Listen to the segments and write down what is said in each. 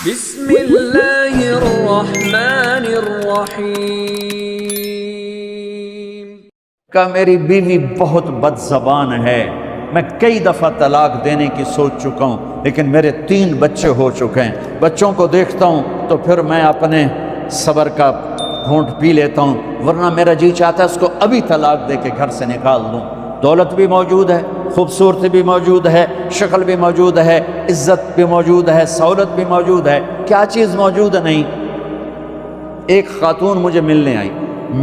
بسم اللہ الرحمن الرحیم۔ کہ میری بیوی بہت بد زبان ہے، میں کئی دفعہ طلاق دینے کی سوچ چکا ہوں، لیکن میرے 3 بچے ہو چکے ہیں۔ بچوں کو دیکھتا ہوں تو پھر میں اپنے صبر کا گھونٹ پی لیتا ہوں، ورنہ میرا جی چاہتا ہے اس کو ابھی طلاق دے کے گھر سے نکال دوں۔ دولت بھی موجود ہے، خوبصورتی بھی موجود ہے، شکل بھی موجود ہے، عزت بھی موجود ہے، سہولت بھی موجود ہے، کیا چیز موجود نہیں؟ ایک خاتون مجھے ملنے آئی،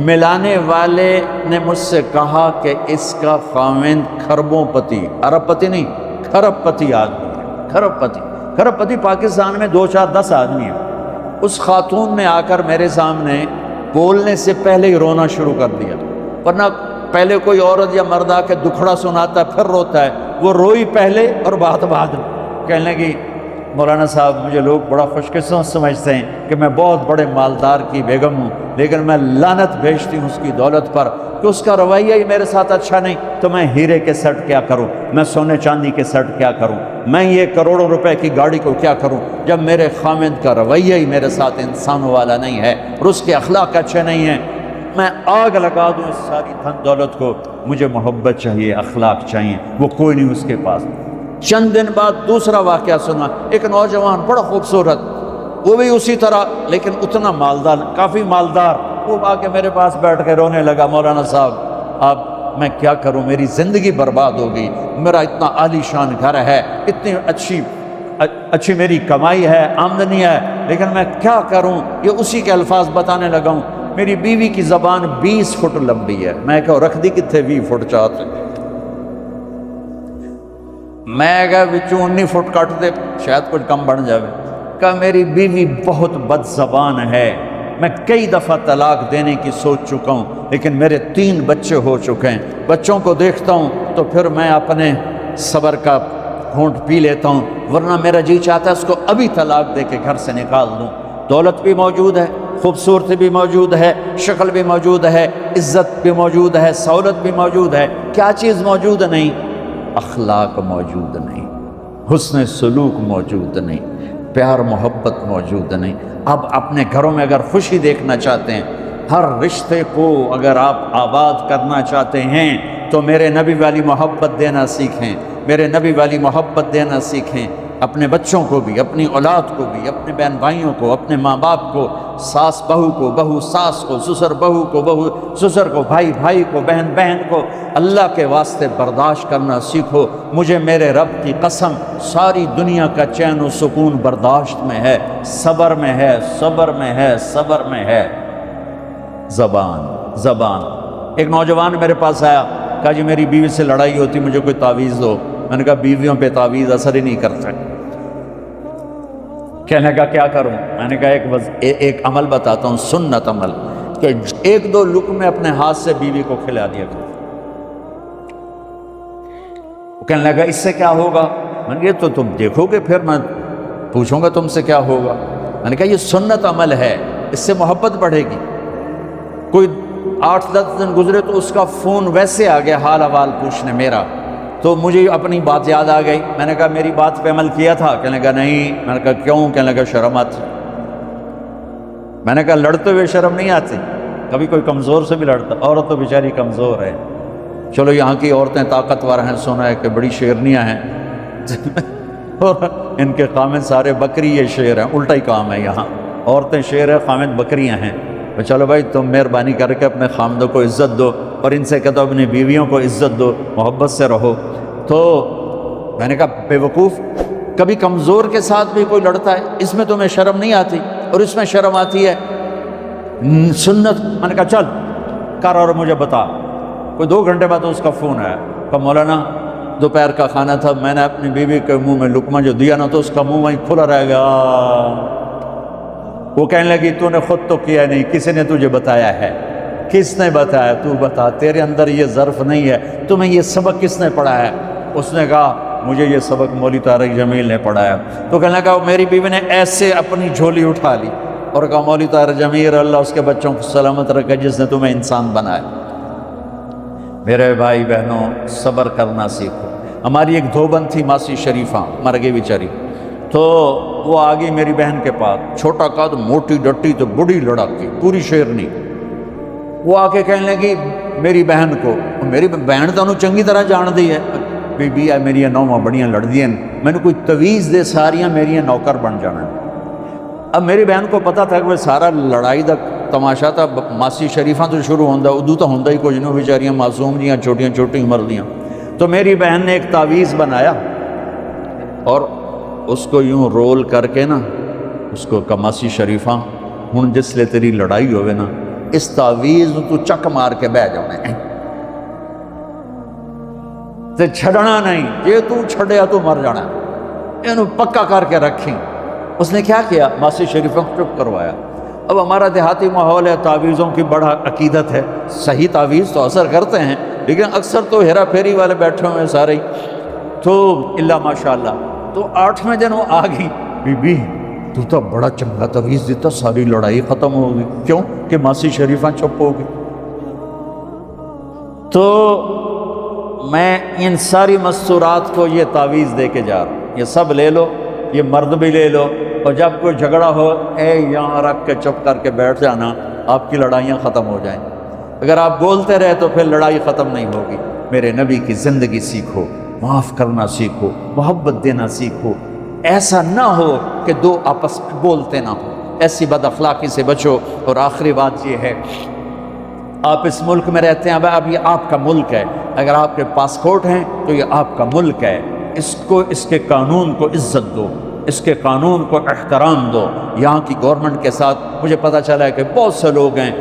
ملانے والے نے مجھ سے کہا کہ اس کا خاوند کھربوں پتی، ارب پتی نہیں، کھرب پتی آدمی ہے، کھرب پتی پاکستان میں 2 4 10 آدمی ہیں۔ اس خاتون نے آ کر میرے سامنے بولنے سے پہلے ہی رونا شروع کر دیا، ورنہ پہلے کوئی عورت یا مرد آ کے دکھڑا سناتا ہے پھر روتا ہے، وہ روئی پہلے اور بات بعد میں۔ کہنے لگی مولانا صاحب مجھے لوگ بڑا خوش قسمت سمجھتے ہیں کہ میں بہت بڑے مالدار کی بیگم ہوں، لیکن میں لعنت بھیجتی ہوں اس کی دولت پر کہ اس کا رویہ ہی میرے ساتھ اچھا نہیں، تو میں ہیرے کے سیٹ کیا کروں، میں سونے چاندی کے سیٹ کیا کروں، میں یہ کروڑوں روپے کی گاڑی کو کیا کروں، جب میرے خاوند کا رویہ ہی میرے ساتھ انسانوں والا نہیں ہے اور اس کے اخلاق اچھے نہیں ہیں۔ میں آگ لگا دوں اس ساری دھن دولت کو، مجھے محبت چاہیے، اخلاق چاہیے، وہ کوئی نہیں اس کے پاس۔ چند دن بعد دوسرا واقعہ سنا، ایک نوجوان بڑا خوبصورت، وہ بھی اسی طرح لیکن اتنا مالدار، کافی مالدار، وہ آ کے میرے پاس بیٹھ کے رونے لگا، مولانا صاحب اب میں کیا کروں، میری زندگی برباد ہو گئی، میرا اتنا عالی شان گھر ہے، اتنی اچھی میری کمائی ہے، آمدنی ہے، لیکن میں کیا کروں؟ یہ اسی کے الفاظ بتانے لگا ہوں۔ میری بیوی کی زبان 20 فٹ لمبی ہے، میں کہا رکھ دی کتنے 20 فٹ چاہتے، میں کہا وچوں 19 فٹ کٹ دے شاید کچھ کم بن جاوے۔ کہ میری بیوی بہت بد زبان ہے، میں کئی دفعہ طلاق دینے کی سوچ چکا ہوں، لیکن میرے 3 بچے ہو چکے ہیں۔ بچوں کو دیکھتا ہوں تو پھر میں اپنے صبر کا گھونٹ پی لیتا ہوں، ورنہ میرا جی چاہتا ہے اس کو ابھی طلاق دے کے گھر سے نکال دوں۔ دولت بھی موجود ہے، خوبصورتی بھی موجود ہے، شکل بھی موجود ہے، عزت بھی موجود ہے، سہولت بھی موجود ہے، کیا چیز موجود نہیں؟ اخلاق موجود نہیں، حسن سلوک موجود نہیں، پیار محبت موجود نہیں۔ اب اپنے گھروں میں اگر خوشی دیکھنا چاہتے ہیں، ہر رشتے کو اگر آپ آباد کرنا چاہتے ہیں تو میرے نبی والی محبت دینا سیکھیں، میرے نبی والی محبت دینا سیکھیں، اپنے بچوں کو بھی، اپنی اولاد کو بھی، اپنے بہن بھائیوں کو، اپنے ماں باپ کو، ساس بہو کو، بہو ساس کو، سسر بہو کو، بہو سسر کو، بھائی بھائی کو، بہن بہن کو، اللہ کے واسطے برداشت کرنا سیکھو۔ مجھے میرے رب کی قسم ساری دنیا کا چین و سکون برداشت میں ہے، صبر میں ہے، صبر میں ہے، صبر میں ہے۔ زبان ایک نوجوان میرے پاس آیا، کہا جی میری بیوی سے لڑائی ہوتی، مجھے کوئی تعویذ دو۔ میں نے کہا بیویوں پہ تعویذ اثر ہی نہیں کرتا۔ کہنے کا کیا کروں؟ میں نے کہا ایک عمل بتاتا ہوں، سنت عمل، کہ 1-2 لقمے اپنے ہاتھ سے بیوی کو کھلا دیا کرو۔ کہنے لگا اس سے کیا ہوگا؟ میں نے کہا تو تم دیکھو گے، پھر میں پوچھوں گا تم سے کیا ہوگا۔ میں نے کہا یہ سنت عمل ہے، اس سے محبت بڑھے گی۔ کوئی 8-10 دن گزرے تو اس کا فون ویسے آ گیا حال احوال پوچھنے میرا، تو مجھے اپنی بات یاد آ گئی۔ میں نے کہا میری بات پہ عمل کیا تھا؟ کہنے لگا نہیں۔ میں نے کہا کیوں؟ کہنے لگا شرم آتی۔ میں نے کہا لڑتے ہوئے شرم نہیں آتی؟ کبھی کوئی کمزور سے بھی لڑتا، عورت تو بیچاری کمزور ہے، چلو یہاں کی عورتیں طاقتور ہیں، سنا ہے کہ بڑی شیرنیاں ہیں اور ان کے خامد سارے بکری یہ شیر ہیں، الٹا ہی کام ہے، یہاں عورتیں شیر ہیں، خامد بکریاں ہیں۔ چلو بھائی تم مہربانی کر کے اپنے خامدوں کو عزت دو، اور ان سے کہتا ہوں اپنی بیویوں کو عزت دو، محبت سے رہو۔ تو میں نے کہا بے وقوف، کبھی کمزور کے ساتھ بھی کوئی لڑتا ہے، اس میں تمہیں شرم نہیں آتی؟ اور اس میں شرم آتی ہے سنت۔ میں نے کہا چل کر اور مجھے بتا۔ کوئی 2 گھنٹے بعد اس کا فون آیا، کہا مولانا دوپہر کا کھانا تھا، میں نے اپنی بیوی کے منہ میں لقمہ جو دیا نا تو اس کا منہ وہیں کھلا رہ گیا۔ وہ کہنے لگی تو نے خود تو کیا نہیں، کسی نے تجھے بتایا ہے؟ کس نے بتایا؟ تو بتا، تیرے اندر یہ ظرف نہیں ہے، تمہیں یہ سبق کس نے پڑھایا ہے؟ اس نے کہا مجھے یہ سبق مولوی طارق جمیل نے پڑھایا۔ تو کہنے لگا میری بیوی نے ایسے اپنی جھولی اٹھا لی اور کہا مولوی طارق جمیل اللہ اس کے بچوں کو سلامت رکھے جس نے تمہیں انسان بنایا۔ میرے بھائی بہنوں صبر کرنا سیکھو۔ ہماری ایک دھوبن تھی ماسی شریفہ، مر گئی بیچاری، تو وہ آ گئی میری بہن کے پاس، چھوٹا قد، موٹی ڈٹی تو بڑی لڑاکی، پوری شیرنی۔ وہ آ کے کہنے لگی میری بہن کو، میری بہن تو انہوں چنگی طرح جان دی ہے، بی بی ہے میری نوواں بڑیاں لڑدیاں، میں نے کوئی تویز دے ساریاں میری نوکر بن جانا۔ اب میری بہن کو پتہ تھا کہ وہ سارا لڑائی دا تماشا تھا ماسی شریفاں تو شروع ہوندہ، ادو تو ہوندہ ہی کچھ نہیں، بیچاریاں معصوم دیاں چھوٹیاں چھوٹی عمر دیاں۔ تو میری بہن نے ایک تعویذ بنایا اور اس کو یوں رول کر کے نا اس کو کماسی شریفاں ہن جس لے تیری لڑائی ہوئے نا اس تعویذ تو چک مار کے بہ جانے تے چھڑنا نہیں، جے تو چھڑیا تو مر جانا، انہوں پکا کر کے رکھیں۔ اس نے کیا کیا؟ ماسی شریفوں کو چپ کروایا۔ اب ہمارا دیہاتی ماحول ہے، تعویذوں کی بڑا عقیدت ہے، صحیح تعویذ تو اثر کرتے ہیں لیکن اکثر تو ہیرا پھیری والے بیٹھے ہوئے ہیں سارے ہی، تو اللہ ماشاءاللہ۔ تو 8ویں دن وہ آ گئی، بی بی تو تو بڑا چنگا تعویذ دیتا، ساری لڑائی ختم ہو گئی۔ کیوں کہ ماسی شریفاں چپ ہو گئی۔ تو میں ان ساری مستورات کو یہ تعویذ دے کے جا رہا ہوں، یہ سب لے لو، یہ مرد بھی لے لو، اور جب کوئی جھگڑا ہو اے یہاں رکھ کے چپ کر کے بیٹھ جانا، آپ کی لڑائیاں ختم ہو جائیں۔ اگر آپ بولتے رہے تو پھر لڑائی ختم نہیں ہوگی۔ میرے نبی کی زندگی سیکھو، معاف کرنا سیکھو، محبت دینا سیکھو، ایسا نہ ہو کہ دو آپس میں بولتے نہ ہو، ایسی بد اخلاقی سے بچو۔ اور آخری بات یہ ہے، آپ اس ملک میں رہتے ہیں، اب یہ آپ کا ملک ہے، اگر آپ کے پاسپورٹ ہیں تو یہ آپ کا ملک ہے، اس کو، اس کے قانون کو عزت دو، اس کے قانون کو احترام دو۔ یہاں کی گورنمنٹ کے ساتھ مجھے پتہ چلا ہے کہ بہت سے لوگ ہیں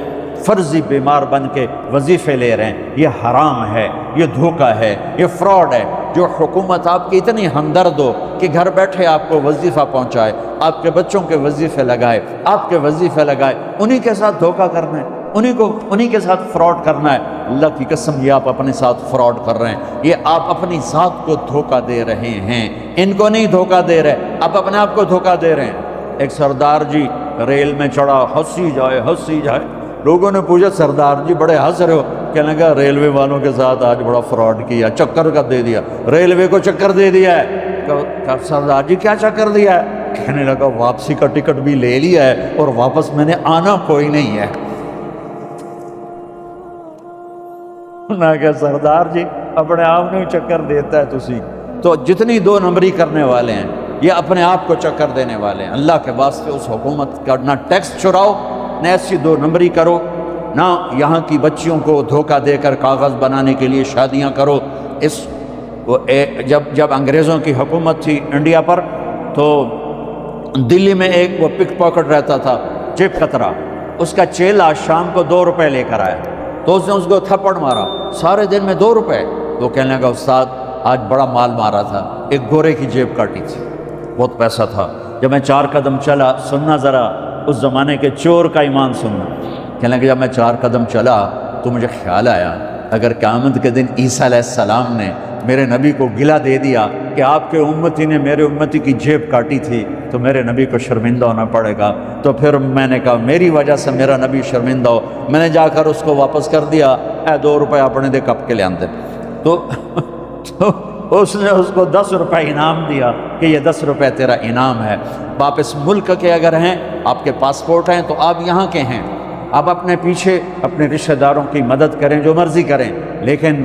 فرضی بیمار بن کے وظیفے لے رہے ہیں، یہ حرام ہے، یہ دھوکہ ہے، یہ فراڈ ہے۔ جو حکومت آپ کی اتنی ہمدرد ہو کہ گھر بیٹھے آپ کو وظیفہ پہنچائے، آپ کے بچوں کے وظیفے لگائے، آپ کے وظیفے لگائے، انہی کے ساتھ دھوکہ کرنا ہے، انہی کے ساتھ فراڈ کرنا ہے، اللہ کی قسم یہ آپ اپنے ساتھ فراڈ کر رہے ہیں، یہ آپ اپنی ذات کو دھوکہ دے رہے ہیں، ان کو نہیں دھوکہ دے رہے، آپ اپنے آپ کو دھوکہ دے رہے ہیں۔ ایک سردار جی ریل میں چڑھا، ہنسی جائے، لوگوں نے پوچھا سردار جی بڑے ہنس رہے ہو؟ کہنے لگا ریلوے والوں کے ساتھ آج بڑا فراڈ کیا، چکر کا دے دیا، ریلوے کو چکر دے دیا ہے۔ کہ سردار جی کیا چکر دیا ہے؟ کہنے لگا واپسی کا ٹکٹ بھی لے لیا ہے اور واپس میں نے آنا کوئی نہیں ہے۔ میں کہا سردار جی اپنے آپ نے چکر دیتا ہے تسی تو جتنی 2 نمبری کرنے والے ہیں یہ اپنے آپ کو چکر دینے والے ہیں۔ اللہ کے واسطے اس حکومت کا نہ ٹیکس چراؤ، نہ ایسی 2 نمبری کرو، نہ یہاں کی بچیوں کو دھوکہ دے کر کاغذ بنانے کے لیے شادیاں کرو۔ جب انگریزوں کی حکومت تھی انڈیا پر تو دلی میں ایک وہ پک پاکٹ رہتا تھا جیب کترا، اس کا چیلا شام کو 2 روپے لے کر آیا تو اس نے اس کو تھپڑ مارا، سارے دن میں 2 روپے۔ تو کہنے لگا استاد آج بڑا مال مارا تھا، ایک گورے کی جیب کاٹی تھی، بہت پیسہ تھا۔ جب میں 4 قدم چلا، سننا ذرا اس زمانے کے چور کا ایمان سننا، کہنے لگا جب میں 4 قدم چلا تو مجھے خیال آیا اگر قیامت کے دن عیسیٰ علیہ السلام نے میرے نبی کو گلہ دے دیا کہ آپ کے امتی نے میرے امتی کی جیب کاٹی تھی تو میرے نبی کو شرمندہ ہونا پڑے گا، تو پھر میں نے کہا میری وجہ سے میرا نبی شرمندہ ہو، میں نے جا کر اس کو واپس کر دیا، اے 2 روپے اپنے دے کپ کے لے آندے۔ تو اس نے اس کو 10 روپے انعام دیا کہ یہ 10 روپے تیرا انعام ہے۔ آپ اس ملک کے اگر ہیں، آپ کے پاسپورٹ ہیں تو آپ یہاں کے ہیں، آپ اپنے پیچھے اپنے رشتہ داروں کی مدد کریں، جو مرضی کریں، لیکن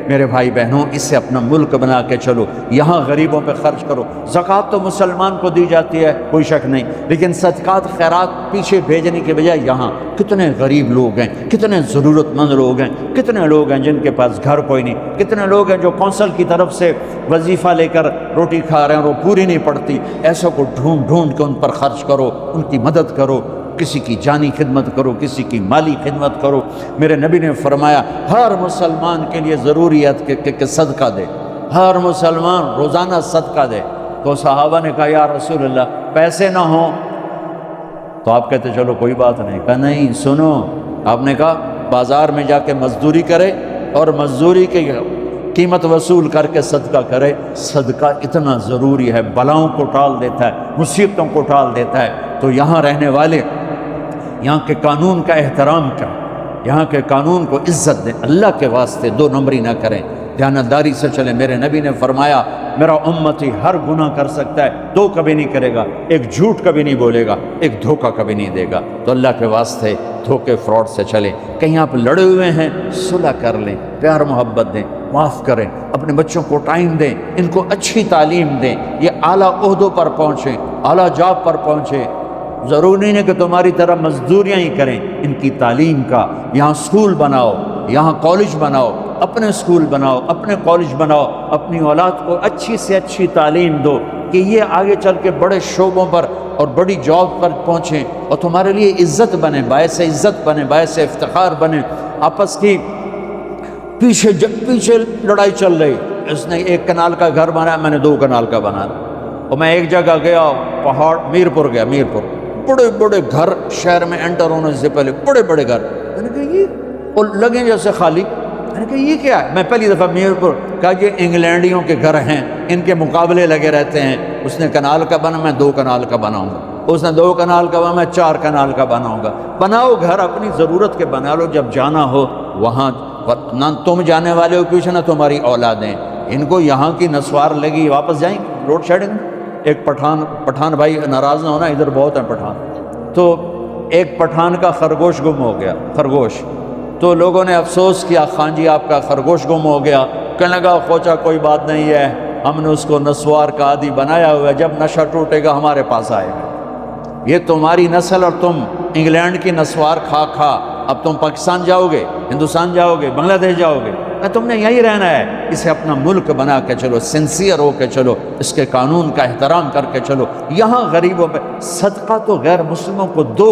میرے بھائی بہنوں اس سے اپنا ملک بنا کے چلو، یہاں غریبوں پہ خرچ کرو۔ زکوٰۃ تو مسلمان کو دی جاتی ہے کوئی شک نہیں، لیکن صدقات خیرات پیچھے بھیجنے کے بجائے یہاں کتنے غریب لوگ ہیں، کتنے ضرورت مند لوگ ہیں، کتنے لوگ ہیں جن کے پاس گھر کوئی نہیں، کتنے لوگ ہیں جو کونسل کی طرف سے وظیفہ لے کر روٹی کھا رہے ہیں اور وہ پوری نہیں پڑتی، ایسوں کو ڈھونڈ کے ان پر خرچ کرو، ان کی مدد کرو، کسی کی جانی خدمت کرو، کسی کی مالی خدمت کرو۔ میرے نبی نے فرمایا ہر مسلمان کے لیے ضروری ہے کہ صدقہ دے، ہر مسلمان روزانہ صدقہ دے۔ تو صحابہ نے کہا یا رسول اللہ پیسے نہ ہوں تو آپ کہتے چلو کوئی بات نہیں، کہا نہیں سنو، آپ نے کہا بازار میں جا کے مزدوری کرے اور مزدوری کی قیمت وصول کر کے صدقہ کرے۔ صدقہ اتنا ضروری ہے، بلاؤں کو ٹال دیتا ہے، مصیبتوں کو ٹال دیتا ہے۔ تو یہاں رہنے والے یہاں کے قانون کا احترام کریں، یہاں کے قانون کو عزت دیں، اللہ کے واسطے 2 نمبری نہ کریں۔ دیانتداری سے چلیں۔ میرے نبی نے فرمایا میرا امتی ہر گناہ کر سکتا ہے، دو کبھی نہیں کرے گا، ایک جھوٹ کبھی نہیں بولے گا، ایک دھوکہ کبھی نہیں دے گا۔ تو اللہ کے واسطے دھوکے فراڈ سے چلیں۔ کہیں آپ لڑے ہوئے ہیں صلح کر لیں، پیار محبت دیں، معاف کریں، اپنے بچوں کو ٹائم دیں، ان کو اچھی تعلیم دیں، یہ اعلیٰ عہدوں پر پہنچیں، اعلیٰ جاب پر پہنچیں۔ ضروری نہیں کہ تمہاری طرح مزدوریاں ہی کریں، ان کی تعلیم کا یہاں سکول بناؤ، یہاں کالج بناؤ، اپنے سکول بناؤ، اپنے کالج بناؤ، اپنی اولاد کو اچھی سے اچھی تعلیم دو کہ یہ آگے چل کے بڑے شعبوں پر اور بڑی جاب پر پہنچیں اور تمہارے لیے عزت بنے، باعث عزت بنے، باعث افتخار بنے۔ آپس کی پیچھے لڑائی چل رہی، اس نے 1 کنال کا گھر بنایا، میں نے 2 کنال کا بنا، اور میں ایک جگہ گیا پہاڑ میرپور گیا، میرپور بڑے بڑے گھر شہر میں انٹر ہونے سے پہلے بڑے بڑے گھر، میں نے کہا یہ اور لگیں جیسے خالی، میں نے کہا یہ کیا ہے؟ میں پہلی دفعہ میرپور کہا یہ انگلینڈیوں کے گھر ہیں، ان کے مقابلے لگے رہتے ہیں، اس نے کنال کا بنا، میں 2 کنال کا بناؤں گا، اس نے 2 کنال کا بنا، میں 4 کنال کا بناؤں گا۔ بناؤ گھر اپنی ضرورت کے بنا لو، جب جانا ہو وہاں نہ تم جانے والے ہو پیچھے نہ تمہاری اولادیں، ان کو یہاں کی نسوار لگی واپس جائیں گے روڈ شیڈنگ۔ ایک پٹھان بھائی ناراض نہ ہونا، ادھر بہت ہیں پٹھان، تو ایک پٹھان کا خرگوش گم ہو گیا، خرگوش، تو لوگوں نے افسوس کیا خان جی آپ کا خرگوش گم ہو گیا، کہنے لگا خوچا کوئی بات نہیں ہے، ہم نے اس کو نسوار کا عادی بنایا ہوا ہے، جب نشہ ٹوٹے گا ہمارے پاس آئے گا۔ یہ تمہاری نسل اور تم انگلینڈ کی نسوار کھا کھا اب تم پاکستان جاؤ گے، ہندوستان جاؤ گے، بنگلہ دیش جاؤ گے، تم نے یہی رہنا ہے۔ اسے اپنا ملک بنا کے چلو، سنسیئر ہو کے چلو، اس کے قانون کا احترام کر کے چلو۔ یہاں غریبوں پہ صدقہ تو غیر مسلموں کو دو۔